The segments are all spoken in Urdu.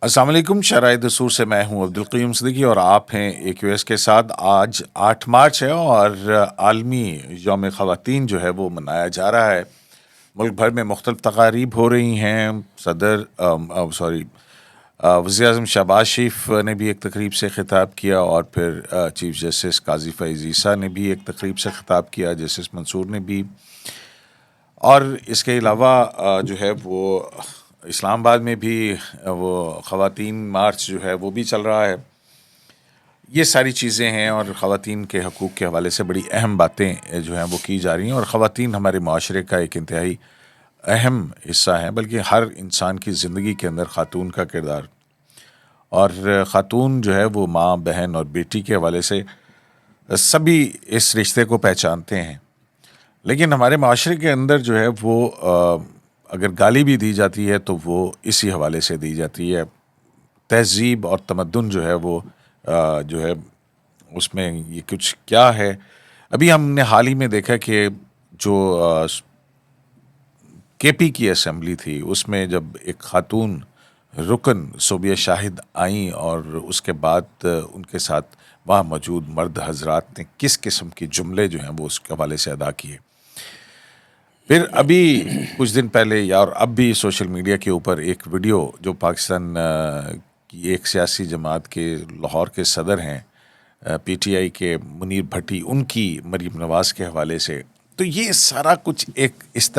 السلام علیکم، شرائع دستور سے میں ہوں عبدالقیوم صدیقی اور آپ ہیں AQS کے ساتھ۔ آج 8 مارچ ہے اور عالمی یوم خواتین جو ہے وہ منایا جا رہا ہے۔ ملک بھر میں مختلف تقاریب ہو رہی ہیں۔ وزیر اعظم شہباز شریف نے بھی ایک تقریب سے خطاب کیا، اور پھر چیف جسٹس قاضی فیض عیسیٰ نے بھی ایک تقریب سے خطاب کیا، جسٹس منصور نے بھی، اور اس کے علاوہ جو ہے وہ اسلام آباد میں بھی وہ خواتین مارچ جو ہے وہ بھی چل رہا ہے۔ یہ ساری چیزیں ہیں، اور خواتین کے حقوق کے حوالے سے بڑی اہم باتیں جو ہیں وہ کی جا رہی ہیں، اور خواتین ہمارے معاشرے کا ایک انتہائی اہم حصہ ہیں، بلکہ ہر انسان کی زندگی کے اندر خاتون کا کردار، اور خاتون جو ہے وہ ماں، بہن اور بیٹی کے حوالے سے سبھی اس رشتے کو پہچانتے ہیں۔ لیکن ہمارے معاشرے کے اندر جو ہے وہ اگر گالی بھی دی جاتی ہے تو وہ اسی حوالے سے دی جاتی ہے۔ تہذیب اور تمدن جو ہے وہ جو ہے اس میں یہ کچھ کیا ہے۔ ابھی ہم نے حال ہی میں دیکھا کہ جو KP کی اسمبلی تھی، اس میں جب ایک خاتون رکن صوبیہ شاہد آئیں، اور اس کے بعد ان کے ساتھ وہاں موجود مرد حضرات نے کس قسم کے جملے جو ہیں وہ اس کے حوالے سے ادا کیے۔ پھر ابھی کچھ دن پہلے اور اب بھی سوشل میڈیا کے اوپر ایک ویڈیو جو پاکستان کی ایک سیاسی جماعت کے لاہور کے صدر ہیں PTI کے منیر بھٹی، ان کی مریم نواز کے حوالے سے، تو یہ سارا کچھ ایک اس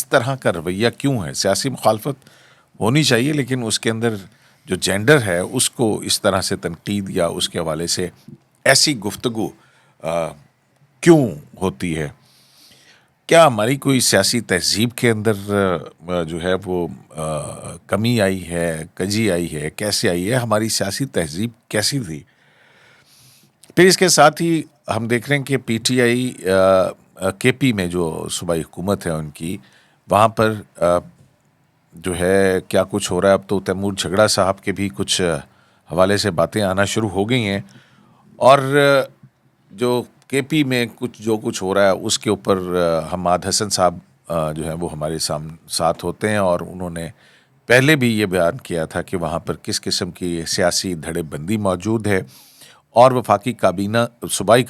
طرح کا رویہ کیوں ہے؟ سیاسی مخالفت ہونی چاہیے، لیکن اس کے اندر جو جینڈر ہے اس کو اس طرح سے تنقید یا اس کے حوالے سے ایسی گفتگو کیوں ہوتی ہے؟ کیا ہماری کوئی سیاسی تہذیب کے اندر جو ہے وہ کمی آئی ہے، کجی آئی ہے، کیسے آئی ہے؟ ہماری سیاسی تہذیب کیسی تھی؟ پھر اس کے ساتھ ہی ہم دیکھ رہے ہیں کہ PTI KP میں جو صوبائی حکومت ہے ان کی، وہاں پر جو ہے کیا کچھ ہو رہا ہے۔ اب تو تیمور جھگڑا صاحب کے بھی کچھ حوالے سے باتیں آنا شروع ہو گئی ہیں، اور جو KP میں جو کچھ ہو رہا ہے اس کے اوپر حماد حسن صاحب جو ہیں وہ ہمارے ساتھ ہوتے ہیں، اور انہوں نے پہلے بھی یہ بیان کیا تھا کہ وہاں پر کس قسم کی سیاسی دھڑے بندی موجود ہے، اور وفاقی کابینہ صوبائی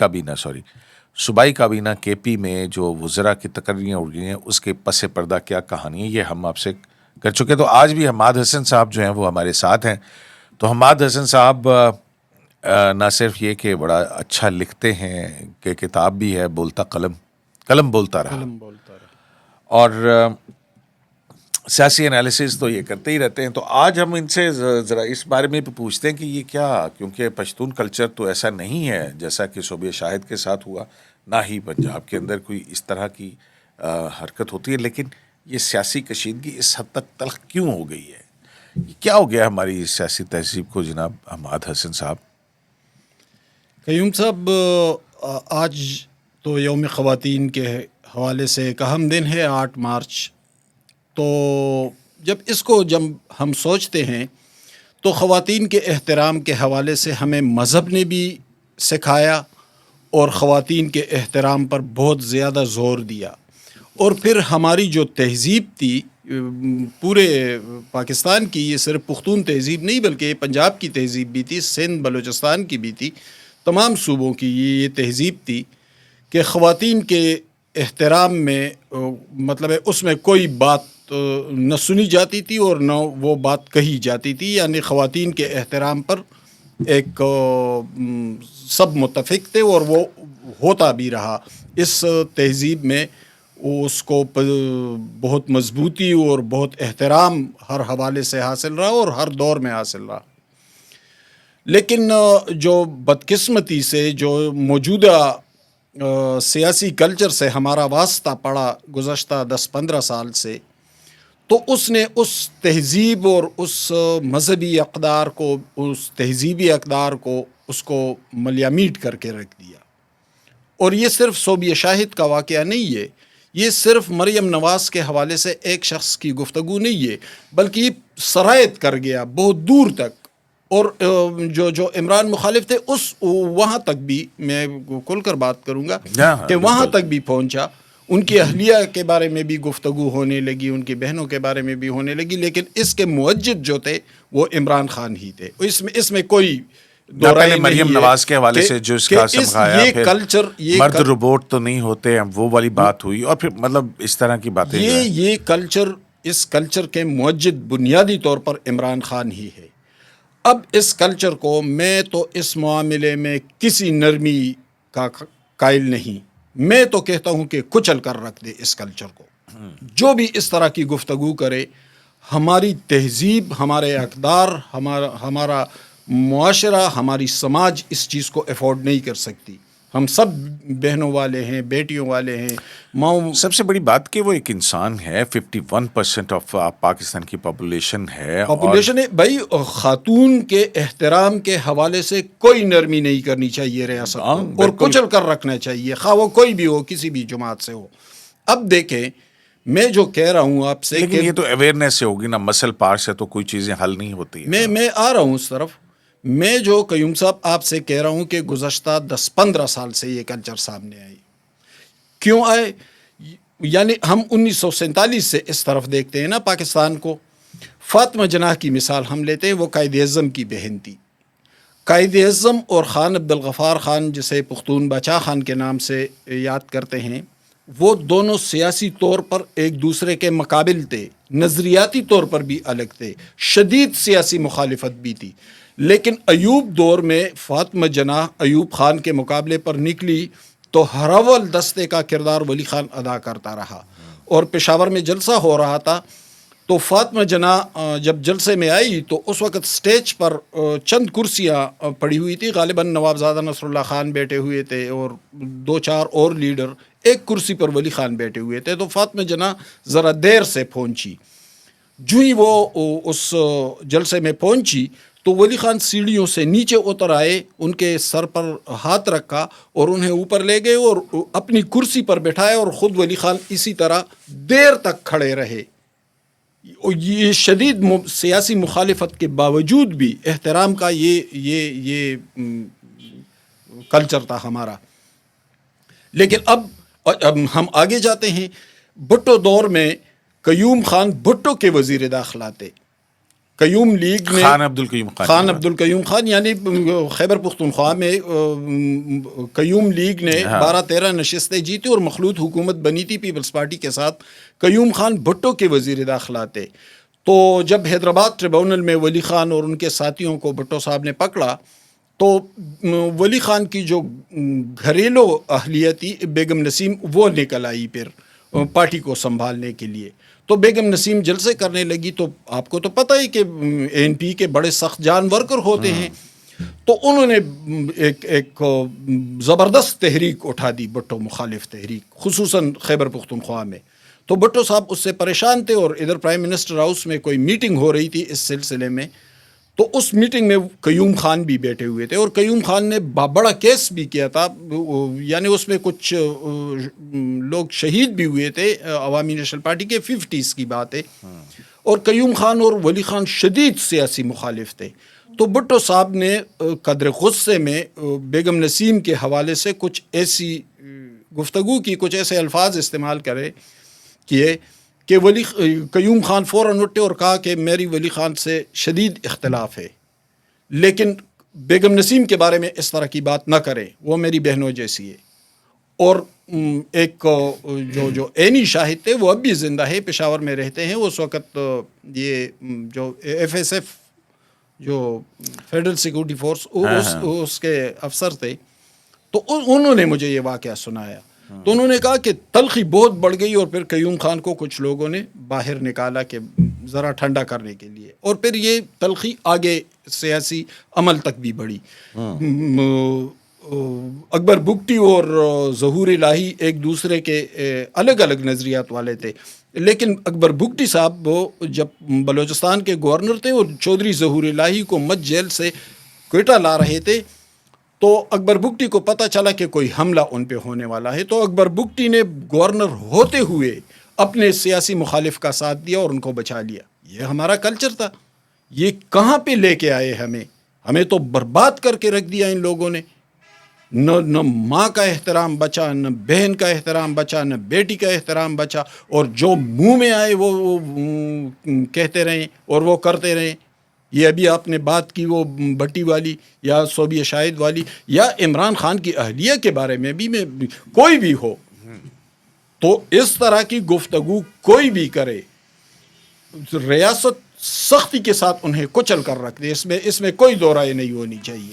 کابینہ KP میں جو وزراء کی تقرریاں اڑ گئی ہیں، اس کے پس پردہ کیا کہانی ہے، یہ ہم آپ سے کر چکے۔ تو آج بھی حماد حسن صاحب جو ہیں وہ ہمارے ساتھ ہیں۔ تو حماد حسن صاحب نہ صرف یہ کہ بڑا اچھا لکھتے ہیں کہ کتاب بھی ہے بولتا قلم بولتا رہا، اور سیاسی انالیسز تو یہ کرتے ہی رہتے ہیں۔ تو آج ہم ان سے ذرا اس بارے میں بھی پوچھتے ہیں کہ یہ کیا، کیونکہ پشتون کلچر تو ایسا نہیں ہے جیسا کہ صوبیہ شاہد کے ساتھ ہوا، نہ ہی پنجاب کے اندر کوئی اس طرح کی حرکت ہوتی ہے، لیکن یہ سیاسی کشیدگی اس حد تک تلخ کیوں ہو گئی ہے؟ یہ کیا ہو گیا ہماری سیاسی تہذیب کو جناب حماد حسن صاحب؟ قیوم صاحب، آج تو یوم خواتین کے حوالے سے ایک اہم دن ہے 8 مارچ۔ تو جب ہم سوچتے ہیں تو خواتین کے احترام کے حوالے سے ہمیں مذہب نے بھی سکھایا، اور خواتین کے احترام پر بہت زیادہ زور دیا، اور پھر ہماری جو تہذیب تھی پورے پاکستان کی، یہ صرف پختون تہذیب نہیں بلکہ یہ پنجاب کی تہذیب بھی تھی، سندھ بلوچستان کی بھی تھی، تمام صوبوں کی یہ تہذیب تھی کہ خواتین کے احترام میں مطلب ہے اس میں کوئی بات نہ سنی جاتی تھی اور نہ وہ بات کہی جاتی تھی، یعنی خواتین کے احترام پر ایک سب متفق تھے، اور وہ ہوتا بھی رہا۔ اس تہذیب میں اس کو بہت مضبوطی اور بہت احترام ہر حوالے سے حاصل رہا اور ہر دور میں حاصل رہا۔ لیکن جو بدقسمتی سے جو موجودہ سیاسی کلچر سے ہمارا واسطہ پڑا گزشتہ 10-15 سال سے، تو اس نے اس تہذیب اور اس مذہبی اقدار کو، اس تہذیبی اقدار کو، اس کو ملیامیٹ کر کے رکھ دیا۔ اور یہ صرف صوبیہ شاہد کا واقعہ نہیں ہے، یہ صرف مریم نواز کے حوالے سے ایک شخص کی گفتگو نہیں ہے، بلکہ یہ سرایت کر گیا بہت دور تک، اور جو عمران مخالف تھے وہاں تک بھی میں کھل کر بات کروں گا کہ وہاں تک بھی پہنچا، ان کی اہلیہ کے بارے میں بھی گفتگو ہونے لگی، ان کی بہنوں کے بارے میں بھی ہونے لگی، لیکن اس کے موجد جو تھے وہ عمران خان ہی تھے. اس میں کوئی دو رائے پہلے مریم نہیں ہے نواز کے حوالے سے جو اس کا سمجھایا، یہ پھر کلچر، مرد روبوٹ تو نہیں ہوتے، وہ والی بات ہوئی، اور پھر مطلب اس طرح کی باتیں جو ہیں. یہ کلچر، اس کلچر کے موجد بنیادی طور پر عمران خان ہی ہے. اب اس کلچر کو میں تو اس معاملے میں کسی نرمی کا قائل نہیں، میں تو کہتا ہوں کہ کچل کر رکھ دے اس کلچر کو. جو بھی اس طرح کی گفتگو کرے، ہماری تہذیب، ہمارے اقدار، ہمارا معاشرہ، ہماری سماج اس چیز کو افورڈ نہیں کر سکتی. ہم سب بہنوں والے ہیں، بیٹیوں والے ہیں، ماؤں. سب سے بڑی بات کہ وہ ایک انسان ہے، 51% آف پاکستان کی پاپولیشن ہے، پاپولیشن ہے بھائی. خاتون کے احترام کے حوالے سے کوئی نرمی نہیں کرنی چاہیے ریاست کو، اور بالکل. کچل کر رکھنا چاہیے، خواہ وہ کوئی بھی ہو، کسی بھی جماعت سے ہو. اب دیکھیں، میں جو کہہ رہا ہوں آپ سے، لیکن یہ تو اویئرنیس سے ہوگی نا، مسل پار سے تو کوئی چیزیں حل نہیں ہوتی ہیں. میں آ رہا ہوں اس طرف. میں جو قیوم صاحب آپ سے کہہ رہا ہوں کہ گزشتہ 10-15 سال سے یہ کلچر سامنے آئی. کیوں آئے؟ یعنی ہم 1947 سے اس طرف دیکھتے ہیں نا پاکستان کو. فاطمہ جناح کی مثال ہم لیتے ہیں، وہ قائد اعظم کی بہن تھی. قائد اعظم اور خان عبدالغفار خان، جسے پختون باچا خان کے نام سے یاد کرتے ہیں، وہ دونوں سیاسی طور پر ایک دوسرے کے مقابل تھے، نظریاتی طور پر بھی الگ تھے، شدید سیاسی مخالفت بھی تھی. لیکن ایوب دور میں فاطمہ جناح ایوب خان کے مقابلے پر نکلی تو ہراول دستے کا کردار ولی خان ادا کرتا رہا. اور پشاور میں جلسہ ہو رہا تھا تو فاطمہ جناح جب جلسے میں آئی تو اس وقت سٹیج پر چند کرسیاں پڑی ہوئی تھی، غالباً نوابزادہ نصر اللہ خان بیٹھے ہوئے تھے اور 2-4 اور لیڈر، ایک کرسی پر ولی خان بیٹھے ہوئے تھے. تو فاطمہ جناح ذرا دیر سے پہنچی. جو ہی وہ اس جلسے میں پہنچی تو ولی خان سیڑھیوں سے نیچے اتر آئے، ان کے سر پر ہاتھ رکھا اور انہیں اوپر لے گئے اور اپنی کرسی پر بٹھایا، اور خود ولی خان اسی طرح دیر تک کھڑے رہے. یہ شدید سیاسی مخالفت کے باوجود بھی احترام کا یہ کلچر تھا ہمارا. لیکن اب ہم آگے جاتے ہیں. بھٹو دور میں قیوم خان بھٹو کے وزیر داخلہ تھے. قیوم لیگ میں خان عبد القیوم خان، یعنی خیبر پختونخوا میں قیوم لیگ نے 12-13 نشستیں جیتی اور مخلوط حکومت بنی تھی پیپلز پارٹی کے ساتھ. قیوم خان بھٹو کے وزیر داخلہ تھے. تو جب حیدرآباد ٹریبونل میں ولی خان اور ان کے ساتھیوں کو بھٹو صاحب نے پکڑا تو ولی خان کی جو گھریلو اہلیہ تھی بیگم نسیم، وہ نکل آئی پھر پارٹی کو سنبھالنے کے لیے. تو بیگم نسیم جلسے کرنے لگی. تو آپ کو تو پتہ ہی کہ ANP کے بڑے سخت جان ورکر ہوتے ہیں. تو انہوں نے ایک زبردست تحریک اٹھا دی، بھٹو مخالف تحریک، خصوصاً خیبر پختونخوا میں. تو بھٹو صاحب اس سے پریشان تھے، اور ادھر پرائم منسٹر ہاؤس میں کوئی میٹنگ ہو رہی تھی اس سلسلے میں. تو اس میٹنگ میں قیوم خان بھی بیٹھے ہوئے تھے، اور قیوم خان نے بڑا کیس بھی کیا تھا. یعنی اس میں کچھ لوگ شہید بھی ہوئے تھے عوامی نیشنل پارٹی کے، 50s کی بات ہے. اور قیوم خان اور ولی خان شدید سیاسی مخالف تھے. تو بھٹو صاحب نے قدر غصے میں بیگم نسیم کے حوالے سے کچھ ایسی گفتگو کی، کچھ ایسے الفاظ استعمال کیے کہ قیوم خان فوراً اٹھے اور کہا کہ میری ولی خان سے شدید اختلاف ہے، لیکن بیگم نسیم کے بارے میں اس طرح کی بات نہ کریں، وہ میری بہنوں جیسی ہے. اور ایک جو عینی شاہد تھے، وہ اب بھی زندہ ہے، پشاور میں رہتے ہیں. اس وقت یہ جو FSF جو فیڈرل سیکورٹی فورس، اس کے افسر تھے. تو انہوں نے مجھے یہ واقعہ سنایا. تو انہوں نے کہا کہ تلخی بہت بڑھ گئی، اور پھر قیوم خان کو کچھ لوگوں نے باہر نکالا کہ ذرا ٹھنڈا کرنے کے لیے، اور پھر یہ تلخی آگے سیاسی عمل تک بھی بڑھی. اکبر بگٹی اور ظہور الہی ایک دوسرے کے الگ الگ نظریات والے تھے، لیکن اکبر بگٹی صاحب وہ جب بلوچستان کے گورنر تھے اور چودھری ظہور الہی کو مت جیل سے کوئٹہ لا رہے تھے، تو اکبر بگٹی کو پتہ چلا کہ کوئی حملہ ان پہ ہونے والا ہے. تو اکبر بگٹی نے گورنر ہوتے ہوئے اپنے سیاسی مخالف کا ساتھ دیا اور ان کو بچا لیا. یہ ہمارا کلچر تھا. یہ کہاں پہ لے کے آئے ہمیں تو برباد کر کے رکھ دیا ان لوگوں نے. نہ ماں کا احترام بچا، نہ بہن کا احترام بچا، نہ بیٹی کا احترام بچا، اور جو منہ میں آئے وہ کہتے رہیں اور وہ کرتے رہیں. یہ ابھی آپ نے بات کی وہ بھٹی والی یا صوبیہ شاہد والی یا عمران خان کی اہلیہ کے بارے میں بھی، میں کوئی بھی ہو تو اس طرح کی گفتگو کوئی بھی کرے، ریاست سختی کے ساتھ انہیں کچل کر رکھ دے. اس میں کوئی دو رائے نہیں ہونی چاہیے.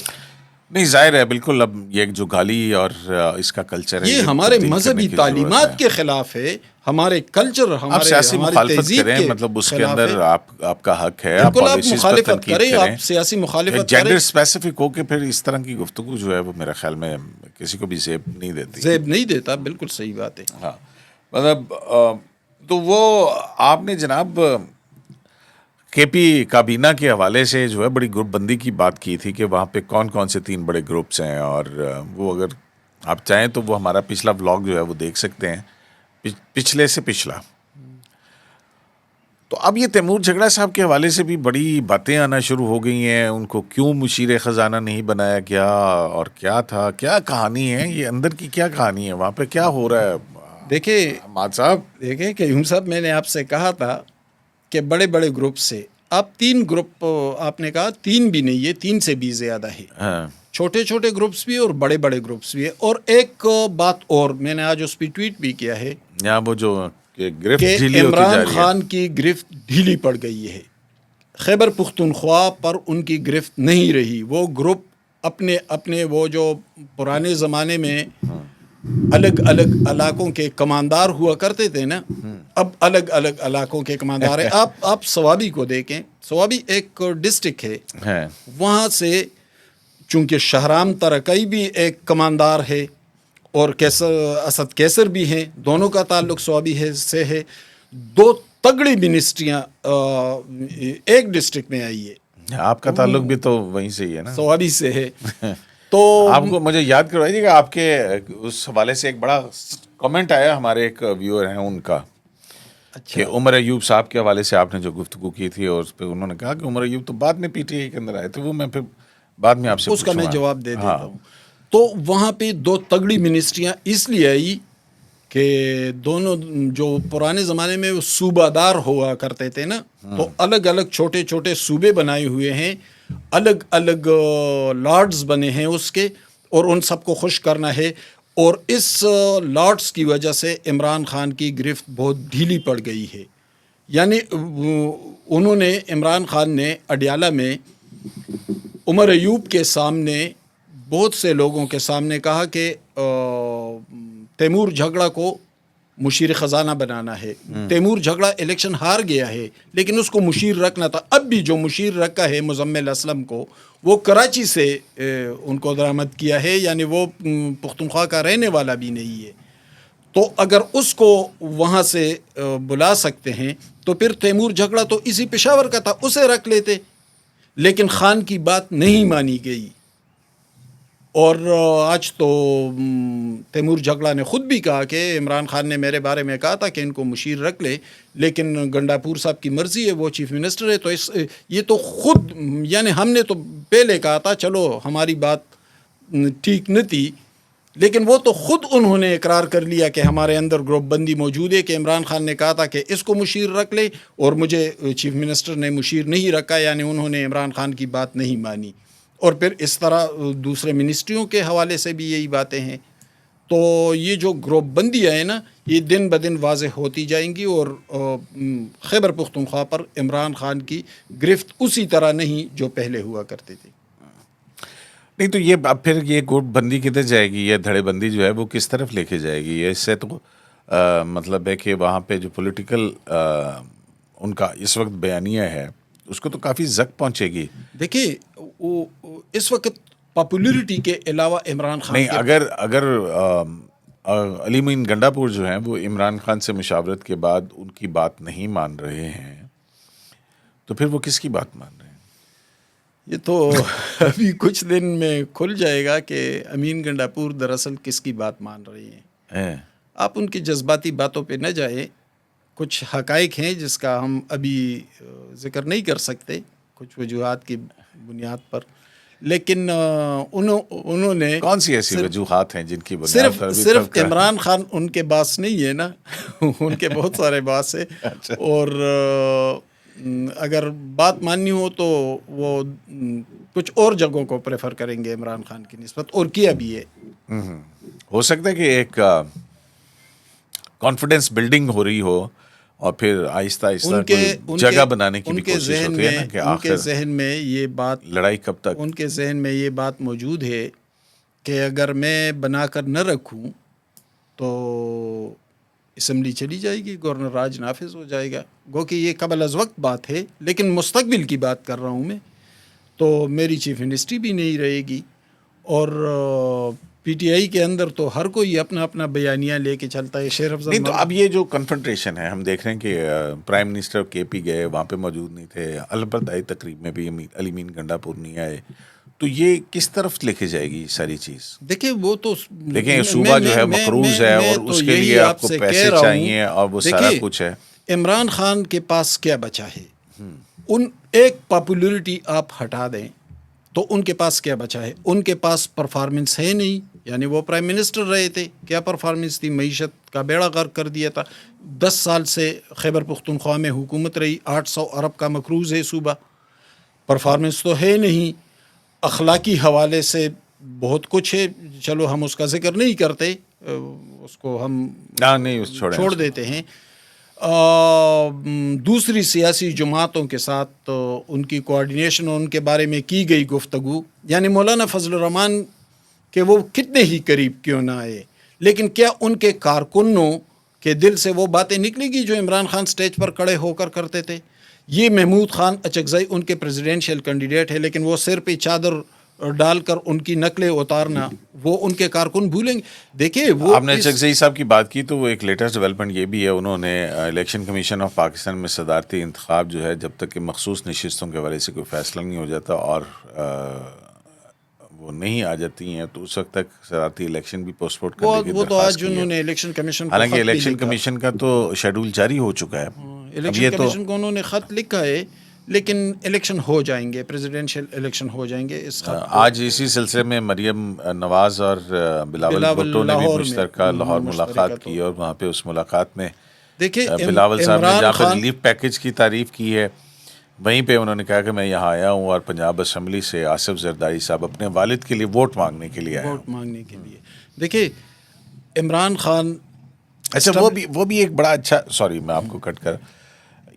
نہیں، ظاہر ہے بالکل. اب یہ جو گالی اور اس کا کلچر ہے، یہ ہمارے تبدیل مذہبی کرنے کی ضرورت تعلیمات ہے. کے خلاف ہے، ہمارے کلچر، آپ سیاسی ہماری مخالفت تہذیب کریں، کے مطلب اس کے خلاف اندر ہے. آپ کا حق ہے. بالکل آپ پالیسیز پر مخالفت تنقید کریں، کریں، آپ سیاسی مخالفت جینڈر کریں. اسپیسیفک ہو کے پھر اس طرح کی گفتگو جو ہے وہ میرے خیال میں کسی کو بھی زیب نہیں دیتی. زیب نہیں دیتا، بالکل صحیح بات ہے. ہاں، مطلب تو وہ آپ نے جناب کے پی کابینہ کے حوالے سے جو ہے بڑی گروپ بندی کی بات کی تھی کہ وہاں پہ کون کون سے 3 بڑے گروپس ہیں، اور وہ اگر آپ چاہیں تو وہ ہمارا پچھلا ولاگ جو ہے وہ دیکھ سکتے ہیں، پچھلے سے پچھلا. تو اب یہ تیمور جھگڑا صاحب کے حوالے سے بھی بڑی باتیں آنا شروع ہو گئی ہیں. ان کو کیوں مشیر خزانہ نہیں بنایا گیا، اور کیا تھا، کیا کہانی ہے یہ، اندر کی کیا کہانی ہے، وہاں پہ کیا ہو رہا ہے. دیکھیں حماد صاحب، دیکھیں قیوم صاحب، میں نے آپ سے کہا تھا کہ بڑے بڑے گروپ سے آپ 3 گروپ، آپ نے کہا 3 بھی نہیں ہے، 3 سے بھی زیادہ ہے. ہاں، چھوٹے چھوٹے گروپس بھی اور بڑے بڑے گروپس بھی ہے. اور ایک بات اور میں نے آج اس پہ ٹویٹ بھی کیا ہے یہاں وہ جو گرفت کہ ڈھیلی ہوتی جا عمران رہی ہے. خان کی گرفت ڈھیلی پڑ گئی ہے. خیبر پختونخوا پر ان کی گرفت نہیں رہی. وہ گروپ اپنے وہ جو پرانے زمانے میں الگ الگ علاقوں کے کماندار ہوا کرتے تھے نا، اب الگ الگ علاقوں کے کماندار ہیں. آپ سوابی کو دیکھیں، سوابی ایک ڈسٹرکٹ ہے، ہے. وہاں سے چونکہ شہرام ترکئی بھی ایک کماندار ہے اور اسد کیسر بھی ہیں، دونوں کا تعلق سوابی سے ہے. 2 تگڑی منسٹریاں ایک ڈسٹرکٹ میں آئی ہے. آپ کا تعلق بھی تو وہیں سے ہی ہے نا. سوابی سے ہے. تو آپ کو مجھے یاد کروائیے گا، آپ کے اس حوالے سے ایک بڑا کمنٹ آیا، ہمارے ایک ویور ہیں ان کا، کہ عمر ایوب صاحب کے حوالے سے آپ نے جو گفتگو کی تھی، اور اس پہ انہوں نے کہا کہ عمر ایوب تو بعد میں پی ٹی آئی کے اندر آئے تھے. وہ میں پھر بعد میں آپ سے اس کا پوچھوں میں گا. جواب دے ہاں. دیتا ہوں. تو وہاں پہ 2 تگڑی منسٹریاں اس لیے آئی کہ دونوں جو پرانے زمانے میں وہ صوبہ دار ہوا کرتے تھے نا، تو الگ الگ چھوٹے چھوٹے صوبے بنائے ہوئے ہیں، الگ الگ لارڈز بنے ہیں اس کے، اور ان سب کو خوش کرنا ہے. اور اس لارڈز کی وجہ سے عمران خان کی گرفت بہت ڈھیلی پڑ گئی ہے. یعنی انہوں نے، عمران خان نے اڈیالہ میں عمر ایوب کے سامنے، بہت سے لوگوں کے سامنے کہا کہ تیمور جھگڑا کو مشیر خزانہ بنانا ہے. تیمور جھگڑا الیکشن ہار گیا ہے لیکن اس کو مشیر رکھنا تھا. اب بھی جو مشیر رکھا ہے مزمل اسلم کو، وہ کراچی سے ان کو درآمد کیا ہے، یعنی وہ پختونخوا کا رہنے والا بھی نہیں ہے. تو اگر اس کو وہاں سے بلا سکتے ہیں تو پھر تیمور جھگڑا تو اسی پشاور کا تھا، اسے رکھ لیتے. لیکن خان کی بات نہیں مانی گئی. اور آج تو تیمور جھگڑا نے خود بھی کہا کہ عمران خان نے میرے بارے میں کہا تھا کہ ان کو مشیر رکھ لے، لیکن گنڈاپور صاحب کی مرضی ہے، وہ چیف منسٹر ہے. تو یہ تو خود، یعنی ہم نے تو پہلے کہا تھا چلو ہماری بات ٹھیک نہ تھی، لیکن وہ تو خود انہوں نے اقرار کر لیا کہ ہمارے اندر گروپ بندی موجود ہے، کہ عمران خان نے کہا تھا کہ اس کو مشیر رکھ لے اور مجھے چیف منسٹر نے مشیر نہیں رکھا، یعنی انہوں نے عمران خان کی بات نہیں مانی. اور پھر اس طرح دوسرے منسٹریوں کے حوالے سے بھی یہی باتیں ہیں. تو یہ جو گروپ بندی ہے نا، یہ دن بدن واضح ہوتی جائیں گی، اور خیبر پختونخوا پر عمران خان کی گرفت اسی طرح نہیں جو پہلے ہوا کرتے تھے. نہیں تو یہ اب پھر یہ گروپ بندی کدھر جائے گی، یہ دھڑے بندی جو ہے وہ کس طرف لے کے جائے گی؟ یہ اس سے تو مطلب ہے کہ وہاں پہ جو پولیٹیکل ان کا اس وقت بیانیہ ہے اس کو تو کافی زک پہنچے گی. دیکھیے اس وقت پاپولیرٹی کے علاوہ عمران خان نہیں، کے اگر علی معین گنڈاپور جو ہیں وہ عمران خان سے مشاورت کے بعد ان کی بات نہیں مان رہے ہیں تو پھر وہ کس کی بات مان رہے ہیں؟ یہ تو ابھی کچھ دن میں کھل جائے گا کہ امین گنڈاپور دراصل کس کی بات مان رہے ہیں. آپ ان کی جذباتی باتوں پہ نہ جائیں. کچھ حقائق ہیں جس کا ہم ابھی ذکر نہیں کر سکتے کچھ وجوہات کی بنیاد پر، لیکن انہوں نے کون سی ایسی وجوہات ہیں جن کی بنیاد پر صرف عمران خان ان کے باس نہیں ہے نا ان کے بہت سارے باس ہیں اور اگر بات ماننی ہو تو وہ کچھ اور جگہوں کو پریفر کریں گے عمران خان کی نسبت، اور کیا بھی ہے۔ ہو سکتا ہے کہ ایک کانفیڈنس بلڈنگ ہو رہی ہو اور پھر آہستہ آہستہ جگہ بنانے کی بھی کوشش ہوتی ہے نا کہ ان کے ذہن میں یہ بات، لڑائی کب تک، ان کے ذہن میں یہ بات موجود ہے کہ اگر میں بنا کر نہ رکھوں تو اسمبلی چلی جائے گی، گورنر راج نافذ ہو جائے گا، گو کہ یہ قبل از وقت بات ہے، لیکن مستقبل کی بات کر رہا ہوں میں، تو میری چیف منسٹری بھی نہیں رہے گی، اور پی ٹی آئی کے اندر تو ہر کوئی اپنا اپنا بیانیہ لے کے چلتا ہے۔ شیر افضل نہیں تو اب یہ جو کنفرنٹریشن ہے ہم دیکھ رہے ہیں کہ پرائم منسٹر کے پی گئے، وہاں پہ موجود نہیں تھے، البتہ تقریب میں بھی علی مین گنڈا پور نہیں آئے، تو یہ کس طرف لے کے جائے گی ساری چیز؟ دیکھیں وہ تو دیکھیں صوبہ جو ہے مقروض ہے اور اس کے لیے آپ کو پیسے چاہیے اور وہ سارا کچھ ہے۔ عمران خان کے پاس کیا بچا ہے؟ ان ایک پاپولیرٹی آپ ہٹا دیں تو ان کے پاس کیا بچا ہے؟ ان کے پاس پرفارمنس ہے نہیں، یعنی وہ پرائم منسٹر رہے تھے، کیا پرفارمنس تھی؟ معیشت کا بیڑا غرق کر دیا تھا، 10 سال سے خیبر پختونخوا میں حکومت رہی، 800 ارب کا مقروض ہے صوبہ، پرفارمنس تو ہے نہیں، اخلاقی حوالے سے بہت کچھ ہے، چلو ہم اس کا ذکر نہیں کرتے، اس کو ہم چھوڑ دیتے ہیں۔ دوسری سیاسی جماعتوں کے ساتھ ان کی کوارڈینیشن اور ان کے بارے میں کی گئی گفتگو، یعنی مولانا فضل الرحمان کہ وہ کتنے ہی قریب کیوں نہ آئے، لیکن کیا ان کے کارکنوں کے دل سے وہ باتیں نکلے گی جو عمران خان سٹیج پر کھڑے ہو کر کرتے تھے؟ یہ محمود خان اچکزئی ان کے پریزیڈنشیل کینڈیڈیٹ ہے، لیکن وہ سر پہ چادر ڈال کر ان کی نقلیں اتارنا وہ ان کے کارکن بھولیں گے؟ دیکھیے وہ آپ نے اچکزئی صاحب کی بات کی تو وہ ایک لیٹسٹ ڈیولپمنٹ یہ بھی ہے، انہوں نے الیکشن کمیشن آف پاکستان میں صدارتی انتخاب جو ہے جب تک کہ مخصوص نشستوں کے حوالے سے کوئی فیصلہ نہیں ہو جاتا اور وہ نہیں آ جاتی ہیں تو اس وقت تک صدارتی الیکشن بھی پوسٹ پون کرنے کی وہ تو درخواست آج انہوں نے الیکشن کمیشن کو حالانکہ الیکشن کمیشن کا تو شیڈول جاری ہو چکا ہے، الیکشن کمیشن کو انہوں نے خط لکھا ہے، لیکن الیکشن ہو جائیں گے، پریزیڈنشیل الیکشن ہو جائیں گے۔ اس آج اسی سلسلے میں مریم نواز اور بلاول بھٹو نے بھی مشترکہ لاہور ملاقات کی، اور وہاں پہ اس ملاقات میں دیکھیے بلاول صاحب نے جہاں پہ ریلیف پیکج کی تعریف کی ہے، وہیں پہ انہوں نے کہا کہ میں یہاں آیا ہوں اور پنجاب اسمبلی سے آصف زرداری صاحب اپنے والد کے لیے ووٹ مانگنے کے لیے آیا ہوں۔ ووٹ مانگنے کے لیے دیکھیے عمران خان، اچھا وہ بھی ایک بڑا اچھا، سوری میں آپ کو کٹ کر،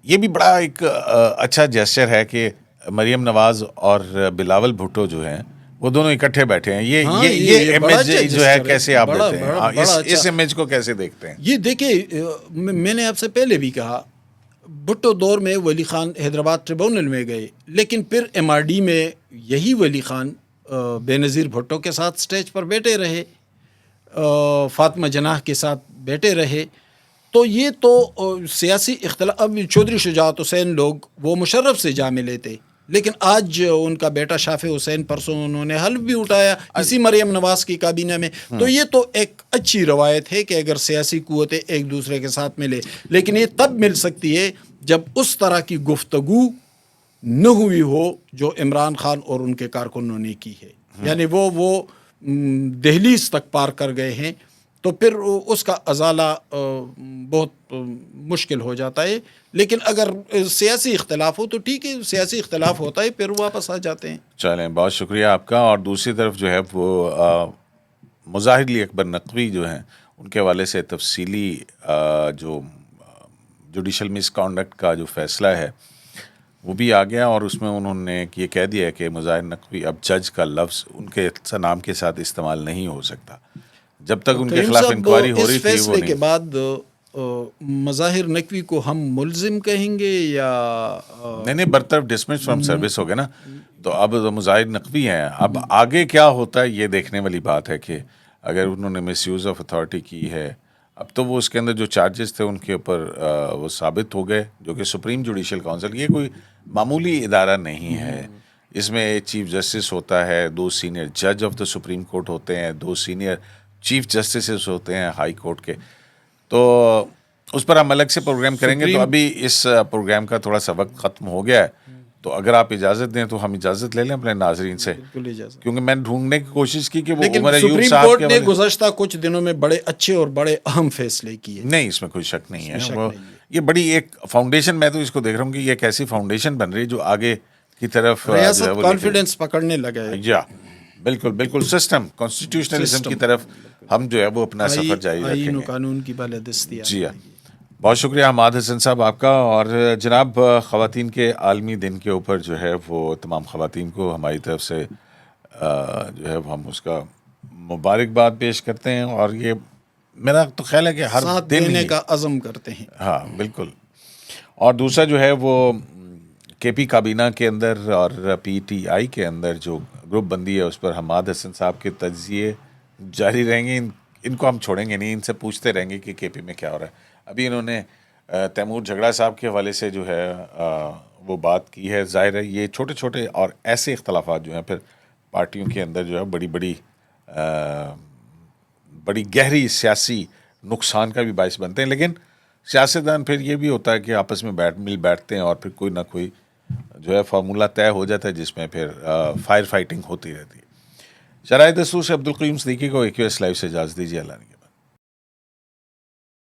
یہ بھی بڑا ایک اچھا جیسچر ہے کہ مریم نواز اور بلاول بھٹو جو ہیں وہ دونوں اکٹھے بیٹھے ہیں، یہ امیج جو ہے کیسے آپ دیتے ہیں؟ اس امیج کو کیسے دیکھتے ہیں؟ یہ دیکھیے میں نے آپ سے پہلے بھی کہا، بھٹو دور میں ولی خان حیدرآباد ٹریبونل میں گئے، لیکن پھر ایم آر ڈی میں یہی ولی خان بے نظیر بھٹو کے ساتھ سٹیج پر بیٹھے رہے، فاطمہ جناح کے ساتھ بیٹھے رہے، تو یہ تو سیاسی اختلاف، اب چودھری شجاعت حسین لوگ وہ مشرف سے جا ملے تھے، لیکن آج ان کا بیٹا شافع حسین پرسوں انہوں نے حلف بھی اٹھایا اسی مریم نواز کی کابینہ میں، تو یہ تو ایک اچھی روایت ہے کہ اگر سیاسی قوتیں ایک دوسرے کے ساتھ ملے، لیکن یہ تب مل سکتی ہے جب اس طرح کی گفتگو نہ ہوئی ہو جو عمران خان اور ان کے کارکنوں نے کی ہے، یعنی وہ دہلیز تک پار کر گئے ہیں، تو پھر اس کا ازالہ بہت مشکل ہو جاتا ہے، لیکن اگر سیاسی اختلاف ہو تو ٹھیک ہے، سیاسی اختلاف ہوتا ہے پھر واپس آ جاتے ہیں۔ چلیں بہت شکریہ آپ کا۔ اور دوسری طرف جو ہے وہ مظاہر علی اکبر نقوی جو ہیں ان کے حوالے سے تفصیلی جو جوڈیشل مس کانڈکٹ کا جو فیصلہ ہے وہ بھی آ گیا، اور اس میں انہوں نے یہ کہہ دیا ہے کہ مظاہر نقوی اب جج کا لفظ ان کے نام کے ساتھ استعمال نہیں ہو سکتا، جب تک ان کے خلاف انکوائری ہو رہی تھی وہ فیصلے کے بعد مظاہر نقوی کو ہم ملزم کہیں گے یا نہیں برطرف ڈسمس فرام سروس ہو گیا نا، تو اب مظاہر نقوی ہیں، اب آگے کیا ہوتا ہے یہ دیکھنے والی بات ہے کہ اگر انہوں نے مس یوز آف اتھارٹی کی ہے، اب تو وہ اس کے اندر جو چارجز تھے ان کے اوپر وہ ثابت ہو گئے، جو کہ سپریم جوڈیشل کونسل، یہ کوئی معمولی ادارہ نہیں ہے، اس میں چیف جسٹس ہوتا ہے، 2 سینئر جج آف دا سپریم کورٹ ہوتے ہیں، 2 سینئر چیف جسٹسز ہوتے ہیں ہائی کورٹ کے، تو اس پر ہم الگ سے پروگرام کریں گے۔ تو ابھی اس پروگرام کا تھوڑا سا وقت ختم ہو گیا ہے، تو اگر آپ اجازت دیں تو ہم اجازت لے لیں اپنے ناظرین سے, بالکل اجازت. کیونکہ میں نے ڈھونڈنے کی کوشش کی کہ وہ لیکن عمر ایوب سپریم صاحب کورٹ کے نے والے, گزشتہ کچھ دنوں میں بڑے اچھے اور بڑے اہم فیصلے کیے. نہیں اس میں کوئی شک نہیں ہے, شک وہ نہیں ہے. یہ بڑی ایک فاؤنڈیشن, میں تو اس کو دیکھ رہا ہوں کہ یہ ایک ایسی فاؤنڈیشن بن رہی ہے جو آگے کی طرف جو ہے ریاست وہ کانفیڈنس پکڑنے لگا ہے. یا بالکل بالکل سسٹم کانسٹیٹیوشنلزم کی طرف ہم جو ہے وہ اپنا سفر جاری رکھیں آئین و گے. قانون کی بالادستی. جی ہاں, بہت شکریہ حماد حسن صاحب آپ کا. اور جناب خواتین کے عالمی دن کے اوپر جو ہے وہ تمام خواتین کو ہماری طرف سے جو ہے ہم اس کا مبارکباد پیش کرتے ہیں, اور یہ میرا تو خیال ہے کہ ہر ساتھ دن دینے ہی, کا عزم کرتے ہیں. ہاں بالکل. اور دوسرا جو ہے وہ کے پی کابینہ کے اندر اور پی ٹی آئی کے اندر جو گروپ بندی ہے اس پر حماد حسن صاحب کے تجزیے جاری رہیں گے. ان کو ہم چھوڑیں گے نہیں, ان سے پوچھتے رہیں گے کہ کے پی میں کیا ہو رہا ہے. ابھی انہوں نے تیمور جھگڑا صاحب کے حوالے سے جو ہے وہ بات کی ہے. ظاہر ہے یہ چھوٹے چھوٹے اور ایسے اختلافات جو ہیں پھر پارٹیوں کے اندر جو ہے بڑی گہری سیاسی نقصان کا بھی باعث بنتے ہیں. لیکن سیاستدان پھر یہ بھی ہوتا ہے کہ آپس میں بیٹھتے ہیں اور پھر کوئی نہ کوئی جو ہے فارمولہ طے ہو جاتا ہے جس میں پھر فائر فائٹنگ ہوتی رہتی ہے. شرائط دستور سے عبدالقیوم صدیقی کو AQS لائیو سے اجازت دیجیے. اللہ